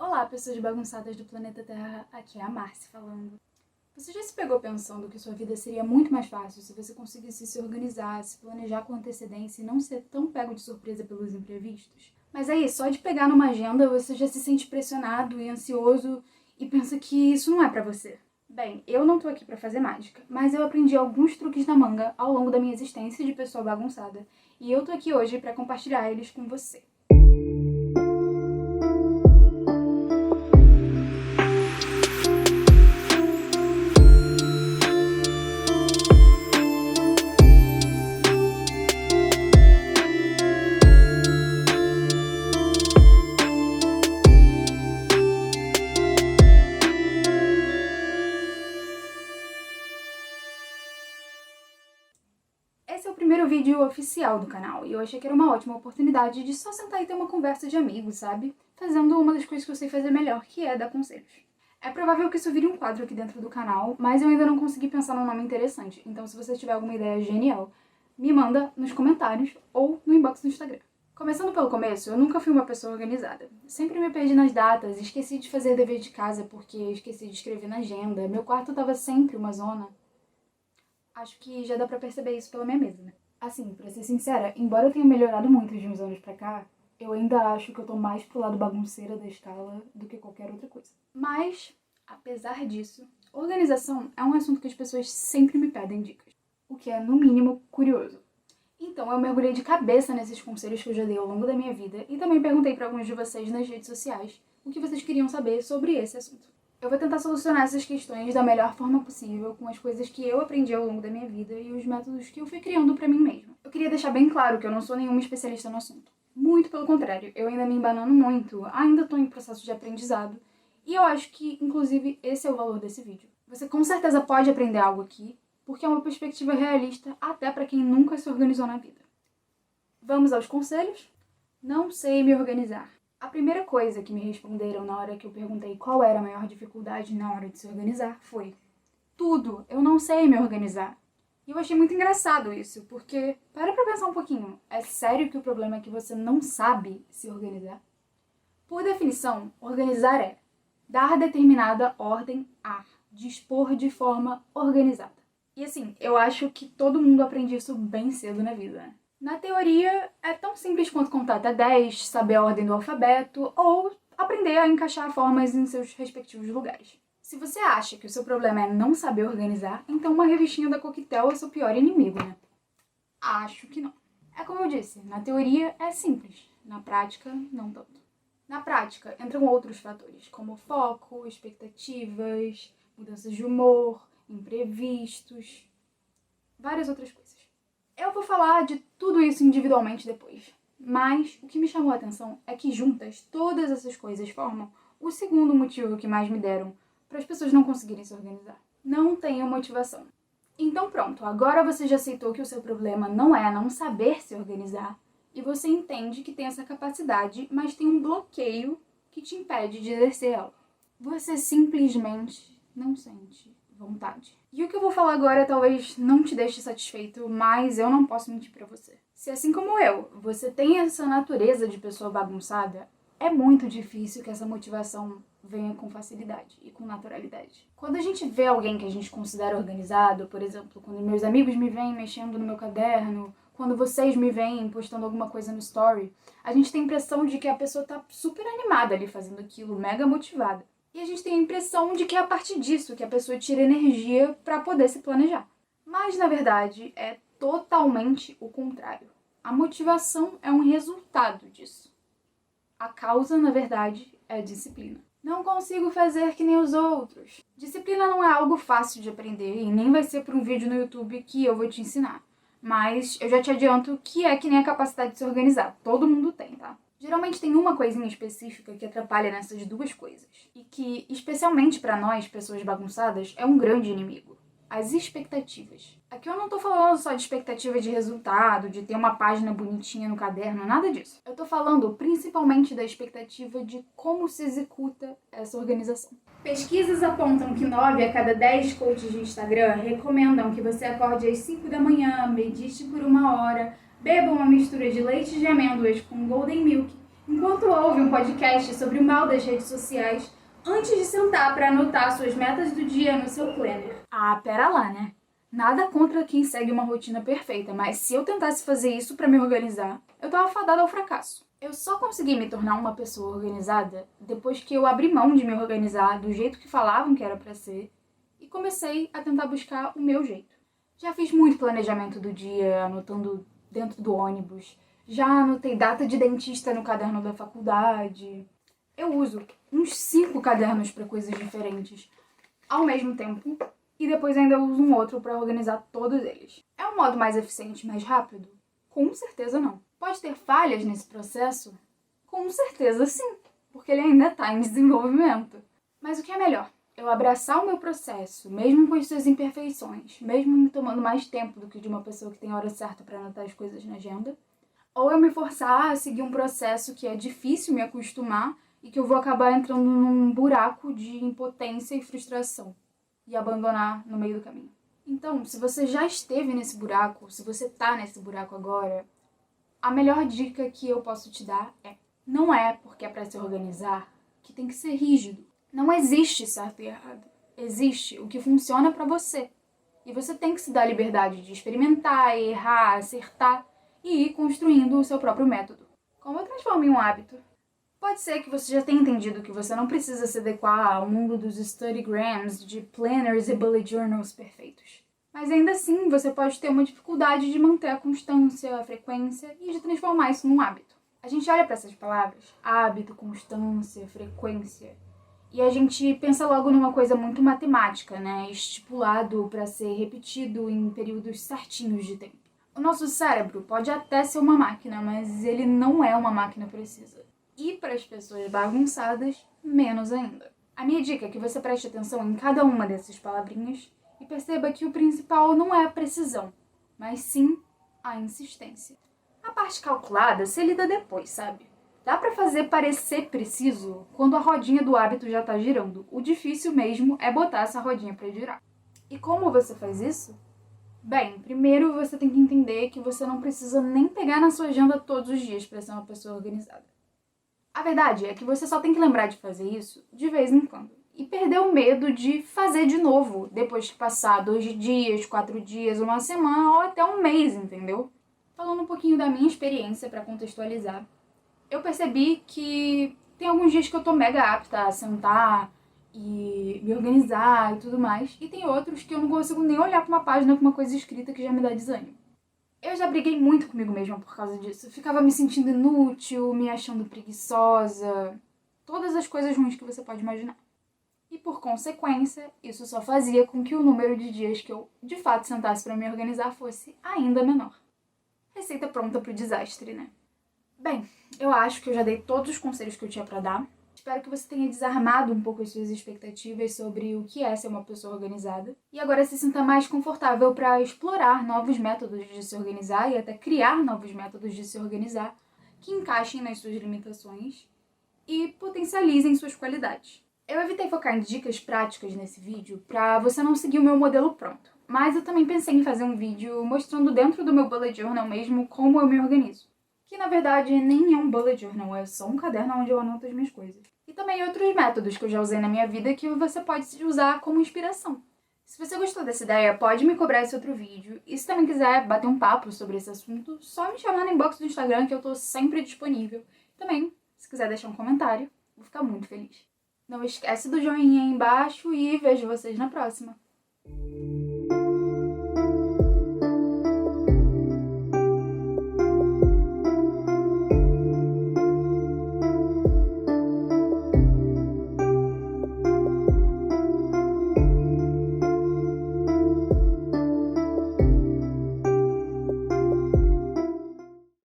Olá, pessoas bagunçadas do planeta Terra, aqui é a Marcy falando. Você já se pegou pensando que sua vida seria muito mais fácil se você conseguisse se organizar, se planejar com antecedência e não ser tão pego de surpresa pelos imprevistos? Mas aí, só de pegar numa agenda, você já se sente pressionado e ansioso e pensa que isso não é pra você. Bem, eu não tô aqui pra fazer mágica, mas eu aprendi alguns truques na manga ao longo da minha existência de pessoa bagunçada, e eu tô aqui hoje pra compartilhar eles com você. Esse é o primeiro vídeo oficial do canal, e eu achei que era uma ótima oportunidade de só sentar e ter uma conversa de amigos, sabe? Fazendo uma das coisas que eu sei fazer melhor, que é dar conselhos. É provável que isso vire um quadro aqui dentro do canal, mas eu ainda não consegui pensar num nome interessante, então se você tiver alguma ideia genial, me manda nos comentários ou no inbox do Instagram. Começando pelo começo, eu nunca fui uma pessoa organizada. Sempre me perdi nas datas, esqueci de fazer dever de casa porque esqueci de escrever na agenda, meu quarto tava sempre uma zona. Acho que já dá pra perceber isso pela minha mesa, né? Assim, pra ser sincera, embora eu tenha melhorado muito de uns anos pra cá, eu ainda acho que eu tô mais pro lado bagunceira da escala do que qualquer outra coisa. Mas, apesar disso, organização é um assunto que as pessoas sempre me pedem dicas, o que é, no mínimo, curioso. Então eu mergulhei de cabeça nesses conselhos que eu já dei ao longo da minha vida e também perguntei pra alguns de vocês nas redes sociais o que vocês queriam saber sobre esse assunto. Eu vou tentar solucionar essas questões da melhor forma possível, com as coisas que eu aprendi ao longo da minha vida e os métodos que eu fui criando pra mim mesma. Eu queria deixar bem claro que eu não sou nenhuma especialista no assunto. Muito pelo contrário, eu ainda me embanano muito, ainda tô em processo de aprendizado, e eu acho que, inclusive, esse é o valor desse vídeo. Você com certeza pode aprender algo aqui, porque é uma perspectiva realista até pra quem nunca se organizou na vida. Vamos aos conselhos? Não sei me organizar. A primeira coisa que me responderam na hora que eu perguntei qual era a maior dificuldade na hora de se organizar foi: tudo, eu não sei me organizar. E eu achei muito engraçado isso, porque, para pra pensar um pouquinho, é sério que o problema é que você não sabe se organizar? Por definição, organizar é dar determinada ordem a, dispor de forma organizada. E assim, eu acho que todo mundo aprende isso bem cedo na vida, né? Na teoria, é tão simples quanto contar até 10, saber a ordem do alfabeto ou aprender a encaixar formas em seus respectivos lugares. Se você acha que o seu problema é não saber organizar, então uma revistinha da Coquetel é seu pior inimigo, né? Acho que não. É como eu disse, na teoria é simples, na prática não tanto. Na prática entram outros fatores, como foco, expectativas, mudanças de humor, imprevistos, várias outras coisas. Eu vou falar de tudo isso individualmente depois, mas o que me chamou a atenção é que juntas, todas essas coisas formam o segundo motivo que mais me deram para as pessoas não conseguirem se organizar. Não tenham motivação. Então pronto, agora você já aceitou que o seu problema não é não saber se organizar, e você entende que tem essa capacidade, mas tem um bloqueio que te impede de exercer ela. Você simplesmente não sente vontade. E o que eu vou falar agora talvez não te deixe satisfeito, mas eu não posso mentir pra você. Se assim como eu, você tem essa natureza de pessoa bagunçada, é muito difícil que essa motivação venha com facilidade e com naturalidade. Quando a gente vê alguém que a gente considera organizado, por exemplo, quando meus amigos me veem mexendo no meu caderno, quando vocês me veem postando alguma coisa no story, a gente tem a impressão de que a pessoa tá super animada ali fazendo aquilo, mega motivada. E a gente tem a impressão de que é a partir disso que a pessoa tira energia para poder se planejar. Mas, na verdade, é totalmente o contrário. A motivação é um resultado disso. A causa, na verdade, é disciplina. Não consigo fazer que nem os outros. Disciplina não é algo fácil de aprender e nem vai ser por um vídeo no YouTube que eu vou te ensinar. Mas eu já te adianto que é que nem a capacidade de se organizar. Todo mundo tem, tá? Geralmente tem uma coisinha específica que atrapalha nessas duas coisas. E que, especialmente pra nós, pessoas bagunçadas, é um grande inimigo. As expectativas. Aqui eu não tô falando só de expectativa de resultado, de ter uma página bonitinha no caderno, nada disso. Eu tô falando principalmente da expectativa de como se executa essa organização. Pesquisas apontam que 9 a cada 10 coaches de Instagram recomendam que você acorde às 5 da manhã, medite por 1 hora, beba uma mistura de leite de amêndoas com golden milk enquanto ouve um podcast sobre o mal das redes sociais, antes de sentar para anotar suas metas do dia no seu planner. Ah, pera lá, né? Nada contra quem segue uma rotina perfeita, mas se eu tentasse fazer isso para me organizar, eu tava fadada ao fracasso. Eu só consegui me tornar uma pessoa organizada depois que eu abri mão de me organizar do jeito que falavam que era para ser e comecei a tentar buscar o meu jeito. Já fiz muito planejamento do dia, anotando dentro do ônibus. Já anotei data de dentista no caderno da faculdade. Eu uso uns 5 cadernos para coisas diferentes ao mesmo tempo e depois ainda uso um outro para organizar todos eles. É um modo mais eficiente e mais rápido? Com certeza não. Pode ter falhas nesse processo? Com certeza sim, porque ele ainda está em desenvolvimento. Mas o que é melhor? Eu abraçar o meu processo, mesmo com as suas imperfeições, mesmo me tomando mais tempo do que de uma pessoa que tem a hora certa para anotar as coisas na agenda, ou eu me forçar a seguir um processo que é difícil me acostumar e que eu vou acabar entrando num buraco de impotência e frustração e abandonar no meio do caminho. Então, se você já esteve nesse buraco, se você tá nesse buraco agora, a melhor dica que eu posso te dar é: não é porque é para se organizar que tem que ser rígido. Não existe certo e errado. Existe o que funciona para você. E você tem que se dar a liberdade de experimentar, errar, acertar e ir construindo o seu próprio método. Como eu transformo em um hábito? Pode ser que você já tenha entendido que você não precisa se adequar ao mundo dos studygrams, de planners e bullet journals perfeitos. Mas ainda assim, você pode ter uma dificuldade de manter a constância, a frequência e de transformar isso num hábito. A gente olha para essas palavras, hábito, constância, frequência, e a gente pensa logo numa coisa muito matemática, né? Estipulado para ser repetido em períodos certinhos de tempo. O nosso cérebro pode até ser uma máquina, mas ele não é uma máquina precisa. E para as pessoas bagunçadas, menos ainda. A minha dica é que você preste atenção em cada uma dessas palavrinhas e perceba que o principal não é a precisão, mas sim a insistência. A parte calculada se lida depois, sabe? Dá pra fazer parecer preciso quando a rodinha do hábito já tá girando. O difícil mesmo é botar essa rodinha pra girar. E como você faz isso? Bem, primeiro você tem que entender que você não precisa nem pegar na sua agenda todos os dias para ser uma pessoa organizada. A verdade é que você só tem que lembrar de fazer isso de vez em quando. E perder o medo de fazer de novo depois que passar 2 dias, 4 dias, uma semana ou até um mês, entendeu? Falando um pouquinho da minha experiência para contextualizar, eu percebi que tem alguns dias que eu tô mega apta a sentar e me organizar e tudo mais, e tem outros que eu não consigo nem olhar pra uma página com uma coisa escrita que já me dá desânimo. Eu já briguei muito comigo mesma por causa disso. Eu ficava me sentindo inútil, me achando preguiçosa, todas as coisas ruins que você pode imaginar. E por consequência, isso só fazia com que o número de dias que eu de fato sentasse pra me organizar fosse ainda menor. Receita pronta pro desastre, né? Bem, eu acho que eu já dei todos os conselhos que eu tinha pra dar. Espero que você tenha desarmado um pouco as suas expectativas sobre o que é ser uma pessoa organizada. E agora se sinta mais confortável para explorar novos métodos de se organizar e até criar novos métodos de se organizar que encaixem nas suas limitações e potencializem suas qualidades. Eu evitei focar em dicas práticas nesse vídeo para você não seguir o meu modelo pronto. Mas eu também pensei em fazer um vídeo mostrando dentro do meu bullet journal mesmo como eu me organizo. Que na verdade nem é um bullet journal, é só um caderno onde eu anoto as minhas coisas. E também outros métodos que eu já usei na minha vida que você pode usar como inspiração. Se você gostou dessa ideia, pode me cobrar esse outro vídeo. E se também quiser bater um papo sobre esse assunto, só me chamar no inbox do Instagram que eu tô sempre disponível. Também, se quiser deixar um comentário, vou ficar muito feliz. Não esquece do joinha aí embaixo e vejo vocês na próxima.